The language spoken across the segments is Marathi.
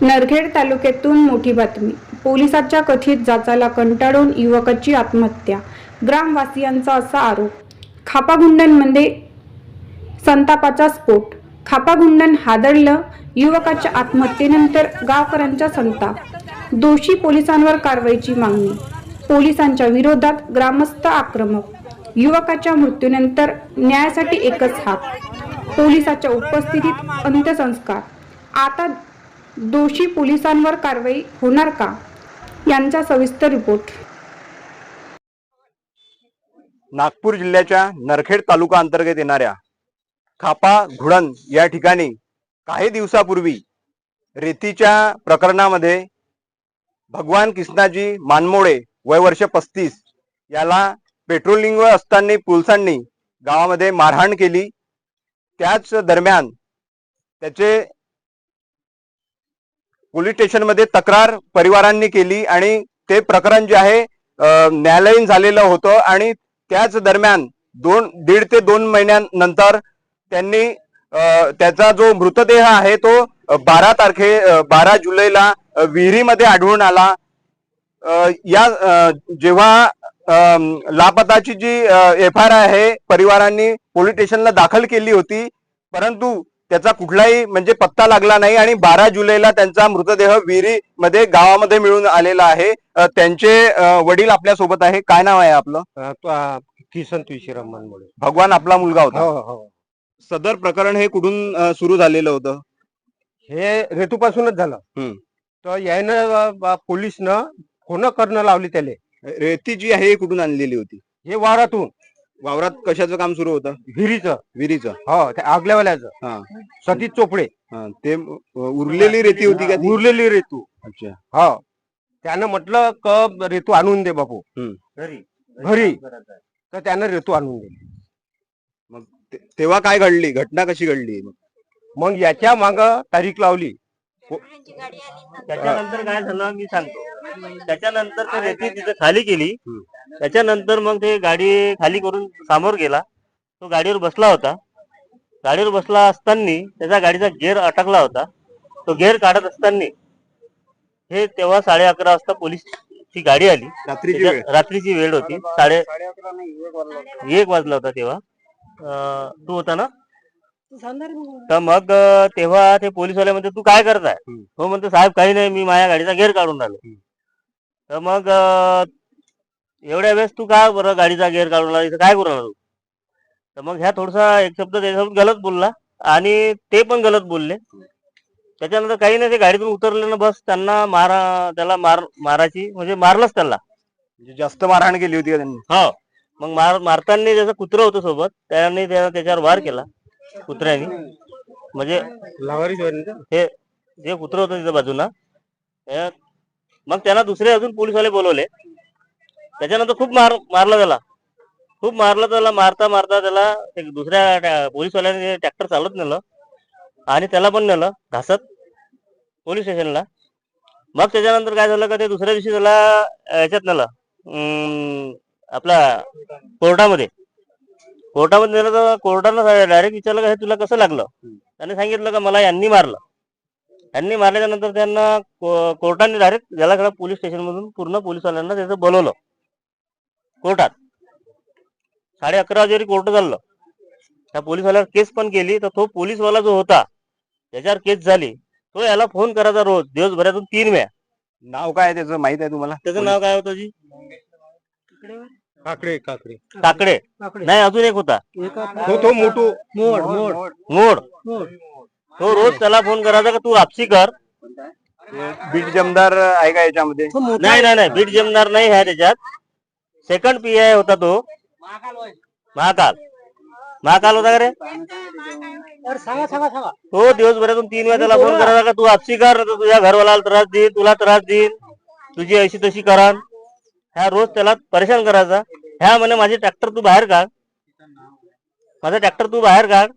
नरखेड तालुक्यातून मोठी बातमी. पोलिसाच्या कथित जाचाला कंटाळून युवकाची आत्महत्या. ग्रामवासियांचा असा आरोप. खापागुंडांमध्ये संतापाचा स्फोट. खापागुंडांन हादरलं. युवकाच्या आत्महत्येनंतर गावकऱ्यांचा संताप. दोषी पोलिसांवर कारवाईची मागणी. पोलिसांच्या विरोधात ग्रामस्थ आक्रमक. युवकाच्या मृत्यूनंतर न्यायासाठी एकच हाक. पोलिसाच्या उपस्थितीत अंत्यसंस्कार. आता दोषी पोलिसांवर कारवाई होणार का, यांचा सविस्तर रिपोर्ट. नागपूर जिल्ह्याच्या नरखेड तालुका अंतर्गत येणाऱ्या खापागुंडण या ठिकाणी काही दिवसापूर्वी रेतीच्या प्रकरणामध्ये भगवान कृष्णाजी मानमोळे वय वर्ष 35 याला पेट्रोलिंगवर असताना पोलिसांनी गावामध्ये मारहाण केली. त्याच दरम्यान त्याचे पोलीस स्टेशनमध्ये तक्रार परिवारांनी केली आणि ते प्रकरण जे आहे न्यायालयीन झालेलं होतं. आणि त्याच दरम्यान 1.5 ते 2 महिन्यानंतर त्यांनी त्याचा जो मृतदेह आहे तो 12 जुलैला विहिरीमध्ये आढळून आला. या जेव्हा लापताची जी FIR आहे परिवारांनी पोलीस स्टेशनला दाखल केली होती, परंतु त्याचा कुठलाही म्हणजे पत्ता लागला नाही आणि 12 जुलैला त्यांचा मृतदेह विहिरीमध्ये गावामध्ये मिळून आलेला आहे. त्यांचे वडील आपल्या सोबत आहे. काय नाव आहे आपलं? किसन तुळशीराम मानमोळे. भगवान आपला मुलगा होता. हो हो. सदर प्रकरण हे कुठून सुरू झालेलं होतं? हे रेतूपासूनच झालं. तर यायनं पोलिसनं फोन करणं लावली त्याले. रेती जी आहे कुठून आणलेली होती? हे वावरातून. वावरात कशाचं काम सुरू होतं? विहिरीचं. हो, त्या आगल्यावाल्याचं. हा, सतीश चोपडे. ते उरलेली रेती होती का ती? उरलेली रेतू. अच्छा. हो, त्यानं म्हटलं क रेतू आणून दे बापू घरी. तर त्यानं रेतू आणून दिली. मग तेव्हा काय घडली? घटना कशी घडली? मग याच्या माग तारीख लावली. त्याच्यानंतर काय झालं मी सांगतो. त्याच्यानंतर ते रेती तिथे खाली केली. त्याच्यानंतर मग ते गाडी खाली करून समोर गेला. तो गाडीवर बसला होता. गाडीवर बसला असताना त्याचा गाडीचा गेअर अटकला होता. तो गेअर काढत असताना हे तेव्हा 11:30 वाजता पोलीसची गाडी आली. रात्रीची वेळ होती. 1 वाजला होता तेव्हा. तू होता ना? तर मग तेव्हा ते पोलीसवाले म्हणते तू काय करताय? हो म्हणतो साहेब काही नाही, मी माझ्या गाडीचा गेअर काढून राहिलो. तर मग एवढ्या वेळेस तू काय बरं गाडीचा गेअर काढून राहिला, इथं काय करू राहिला तू? तर मग ह्या थोडासा एक शब्द त्याच्यासोबत गलत बोलला आणि ते पण गलत बोलले. त्याच्यानंतर काही नाही, ते गाडीतून उतरले ना बस त्यांना त्याला मारायची म्हणजे मारलंच त्याला. जास्त मारहाण केली होती का त्यांनी? हो. मग मारताना त्याचं कुत्रं होतं सोबत, त्याने त्याच्यावर वार केला कुत्र्याने. म्हणजे हे जे कुत्रं होतं तिथं बाजूला. मग त्यांना दुसरे अजून पोलीसवाले बोलवले. त्याच्यानंतर खूप मारलं त्याला. खूप मारलं त्याला. मारता त्याला एक दुसऱ्या पोलीसवाल्याने ट्रॅक्टर चालत नेलं आणि त्याला पण नेलं घासत पोलीस स्टेशनला. मग त्याच्यानंतर काय झालं का ते दुसऱ्या दिवशी त्याला याच्यात नेलं आपला कोर्टामध्ये नेलं. तर कोर्टानं डायरेक्ट विचारलं का हे तुला कसं लागलं? त्याने सांगितलं का मला यांनी मारलं. यांनी मारल्याच्या नंतर त्यांना कोर्टाने डायरेक्ट ज्याला पोलीस स्टेशन मधून पूर्ण पोलीसवाल्यांना त्याचं बोलवलं कोर्टात. 11:30 वाजेरी कोर्ट चाललं. त्या पोलीसवाल्यावर केस पण केली. तर तो पोलीसवाला जो होता त्याच्यावर केस झाली, तो याला फोन करायचा रोज दिवसभरातून 3 वेळा. नाव काय त्याचं माहित आहे तुम्हाला? त्याचं नाव काय होतं जी? काकडे नाही, अजून एक होता तो मोठू मोड. तो रोज त्याला फोन करायचा का तू वापसी कर. बीट जमदार आहे का याच्यामध्ये? नाही, बीट जमणार नाही आहे त्याच्यात. सेकंड PI होता तो. महाकाल होता का रे? तो दिवसभरातून 3 वेळा त्याला फोन करायचा का तू वापसी कर, तुझ्या घरवाला त्रास देईन, तुला त्रास देईन, तुझी अशी तशी करा. ह्या रोज त्याला परेशान करायचा. ह्या म्हणे माझे ट्रॅक्टर तू बाहेर काढ,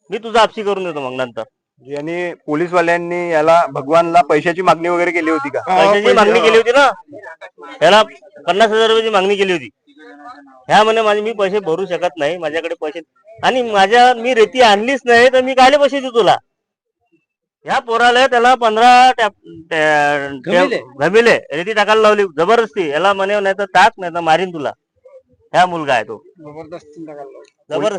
मी तुझा आपसी करून देतो. मग नंतर यांनी पोलीसवाल्यांनी याला भगवानला पैशाची मागणी वगैरे केली होती का? पैशाची मागणी केली होती ना. त्याला 50,000 रुपयाची मागणी केली होती. ह्या म्हणे मी पैसे भरू शकत नाही, माझ्याकडे पैसे आणि मी रेती आणलीच नाही तर मी कायले पैसे देऊ तुला. ह्या पोराला त्याला 15 घमिले रेती टाकायला लावली जबरदस्ती. याला म्हणे नाही तर टाक, नाही तर मारीन तुला. ह्या मुलगा आहे तो जबरदस्ती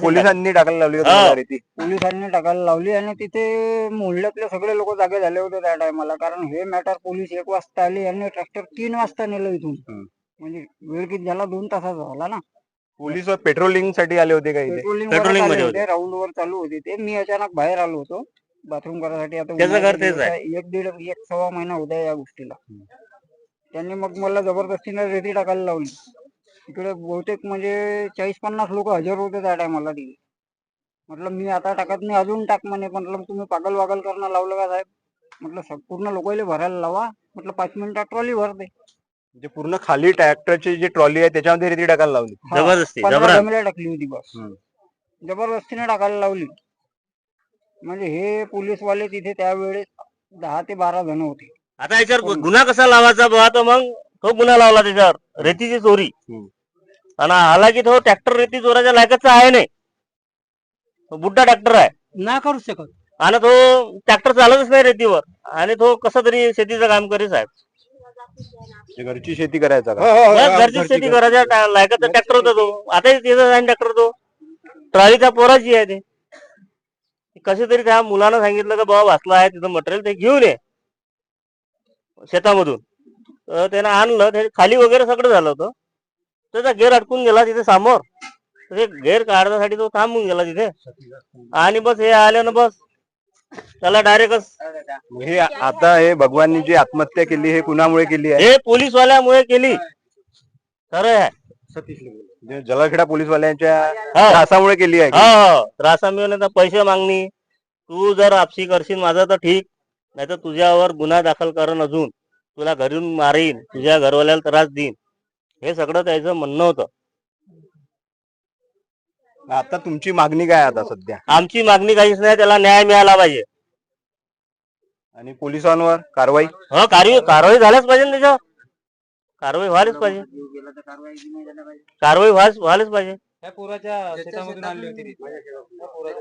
पोलिसांनी टाकायला लावली का हा. तुम्हाला रेती? पोलिसांनी टाकायला लावली आणि तिथे मोहल्ल्यातले सगळे लोक जागे झाले होते त्या टायमाला. कारण हे मॅटर पोलीस 1 वाजता आले, यांनी ट्रॅक्टर 3 वाजता नेलं इथून. म्हणजे वेळ किती झाला, 2 तासाचा झाला ना. पोलीस पेट्रोलिंग साठी आले होते का इथे? पेट्रोलिंग मध्ये होते, राऊंड वर चालू होते ते. मी अचानक बाहेर आलो होतो बाथरूम करायसाठी. आता त्याचं घर उन्हाळ्याचे तेच दिवस आहे. 1-1.5 महिना होता या गोष्टीला. त्यांनी मग मला जबरदस्तीने रेती टाकायला लावली. इकडे बहुतेक म्हणजे 40-50 लोक हजर होते त्या टायमाला तिथे. म्हटलं मी आता टाकत नाही, अजून टाक म्हणे. म्हटलं तुम्ही पागल वागल करणं लावलं का साहेब? म्हटलं पूर्ण लोकांना भरायला लावा. म्हटलं 5 मिनिटात ट्रॉली भरते. म्हणजे पूर्ण खाली ट्रॅक्टरची जी ट्रॉली आहे त्याच्यामध्ये रेती टाकायला लावली. जबरदस्ती 15 जबरदस्त. घमिल्या टाकली होती बस. जबरदस्तीने टाकायला लावली. म्हणजे हे पोलीसवाले तिथे त्यावेळेस 10 ते 12 जण होते. आता याच्यावर गुन्हा कसा लावायचा बुवा, तर मग तो गुन्हा लावला त्याच्यावर रेतीची चोरी. आणि हालाकी तो ट्रॅक्टर रेती चोराच्या लायकाचा आहे नाही, तो बुड्ढा ट्रॅक्टर आहे. नाही करू शकत. आणि तो ट्रॅक्टर चालतच नाही रेतीवर. आणि तो कसं तरी शेतीचं काम करी साहेब. म्हणजे घरची शेती करायचा का? बस घरची शेती करायच्या लायकाचा ट्रॅक्टर होता तो. आताही त्याचा आहे ट्रॅक्टर, तो ट्रॉलीच्या पोराची आहे. ते कसे तरी त्या मुलानं सांगितलं का बाबा वाचला आहे तिथं मटेरियल, ते घेऊन ये शेतामधून. तर त्यानं आणलं, ते खाली वगैरे सगळं झालं होतं. त्याचा गेअर अडकून गेला तिथे समोर. ते गेअर काढण्यासाठी तो थांबून गेला तिथे. आणि बस हे आल्यानं बस त्याला डायरेक्टच. हे आता हे भगवाननी जी आत्महत्या केली हे कुणामुळे केली आहे? हे पोलीसवाल्यामुळे केली, खरं आहे. म्हणजे जलाखेडा पोलीसवाल्यांच्या हा. त्रासामुळे केली आहे. हा, त्रासा मिळून पैसे मागणी. तू जर आपसी करशील माझं तर ठीक, नाही तर तुझ्यावर गुन्हा दाखल करण, अजून तुला घरून मारीन, तुझ्या घरवाल्याला त्रास देईन. हे सगळं त्याचं म्हणणं होतं. आता तुमची मागणी काय आता सध्या? आमची मागणी काहीच नाही, त्याला न्याय मिळाला पाहिजे. आणि पोलिसांवर कारवाई? हो, कारवाई झाल्याच पाहिजे ना त्याच्यावर. कारवाई व्हायलाच पाहिजे. कारवाई व्हायलाच पाहिजे.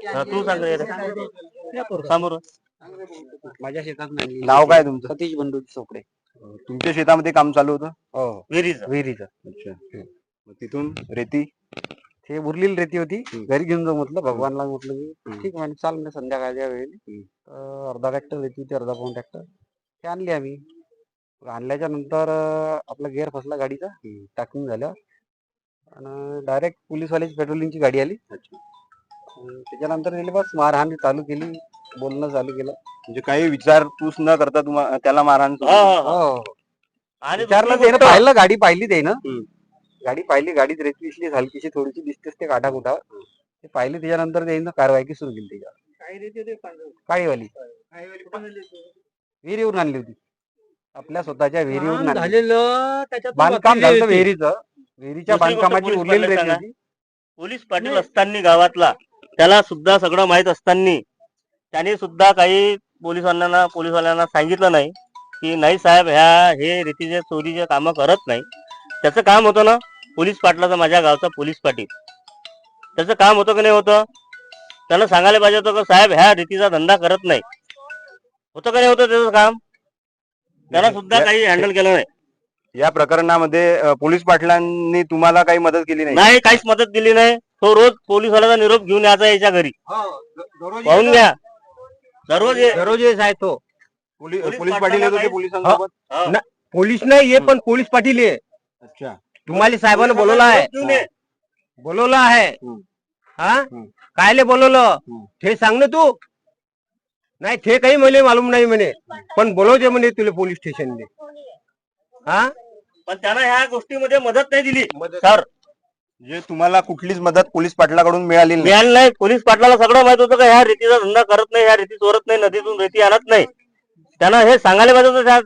हा, तू सांग रे. सांग बरं. माझ्या शेतात नाही. नाव काय तुमचं? सतीश बंडू चोपडे. तुमच्या शेतामध्ये काम चालू होतं? हो, विहिरीचं. विहिरीचं. अच्छा. मग तिथून रेती ते उरलेली रेती होती, घरी घेऊन जाऊ म्हटलं. भगवानला म्हटलं की ठीक आहे चाल म्हणजे संध्याकाळच्या वेळेला. अर्धा ट्रॅक्टर रेती होती, अर्धा पाऊण ट्रॅक्टर ते आणली आम्ही. आणल्याच्या नंतर आपला गेअर फसला गाडीचा टाकून झाल्यावर, आणि डायरेक्ट पोलीसवाल्याची पेट्रोलिंगची गाडी आली. त्याच्यानंतर दिली बस मारहाण चालू केली, बोलणं चालू केलं. म्हणजे काही विचारपूस न करता तुम्हाला त्याला मारहाण सुरू हा, केली? हा, हा. हो, आणि विचारलं दुसरी त्यानं, गोष्ट, पाहिलं गाडी पाहिली त्यानं. गाडी पाहिली, गाडीत रेती दिसली हलकीशी थोडीशी दिसतेच ते काटा कुठा. ते पाहिली त्याच्यानंतर त्यानं कारवाई सुरू केली त्याच्यावर. काळीवाली विहिरीवरून आणली होती, आपल्या स्वतःच्या विहिरीवरून आणली. बांधकाम झालं विहिरीचं, विहिरीच्या दुसरी गोष्ट बांधकामाची पोलीस उरलेली पाटलाला रेती होती. पोलीस पाटील असताना गावातला, त्याला सुद्धा सगळं माहित असताना त्याने सुद्धा काही पोलीसवाल्यांना सांगितलं नाही की नाही साहेब हे रेतीचे चोरीचे कामं करत नाही. त्याचं काम होतं ना पोलीस पाटलाचं, माझ्या गावचा पोलीस पाटील, त्याचं काम होतं की नाही होतं? त्यानं सांगायला पाहिजे होतं का साहेब ह्या रेतीचा धंदा करत नाही, होतं का नाही होतं त्याचं काम? त्याला सुद्धा काही हँडल केलं नाही. या प्रकरणामध्ये पोलीस पाटलांनी तुम्हाला काही मदत केली नाही? नाही, काहीच मदत दिली नाही. तो रोज पोलीसवाल्याचा निरोप घेऊन यायचा याच्या घरी. पाहून घ्या, दररोज येत आहे तो. पोलीस पाटलांना पाटील येत होते काही- पोलिसांसोबत? ना- पोलीस नाही ये, पण पोलीस पाटील आहे. अच्छा. तुम्हाला साहेबांना बोलवलं आहे, बोलवलं आहे. हा, कायले बोलवलं ते सांग ना तू. नाही ते काही मला मालूम नाही म्हणे, पण बोलवते म्हणे तुला पोलीस स्टेशनले. हा, पण त्यानं ह्या गोष्टीमध्ये मदत नाही दिली सर. म्हणजे तुम्हाला कुठलीच मदत पोलीस पाटलाकडून मिळाली नाही? मिळालं नाही. पोलीस पाटलाला सगळं माहित होतं का ह्या रेतीचा धंदा करत नाही, ह्या रेती चोरत नाही, नदीतून रेती आणत नाही. त्यानं हे सांगायला पाहिजे होतं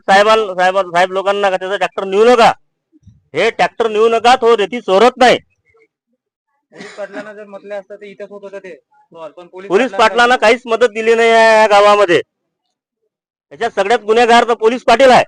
साहेब लोकांना का त्याचा ट्रॅक्टर नेऊ नका, हे ट्रॅक्टर नेऊ नका, तो रेती चोरत नाही. पोलीस पाटलांना काहीच मदत दिली नाही या गावामध्ये. याच्यात सगळ्यात गुन्हेगार तर पोलीस पाटील आहे.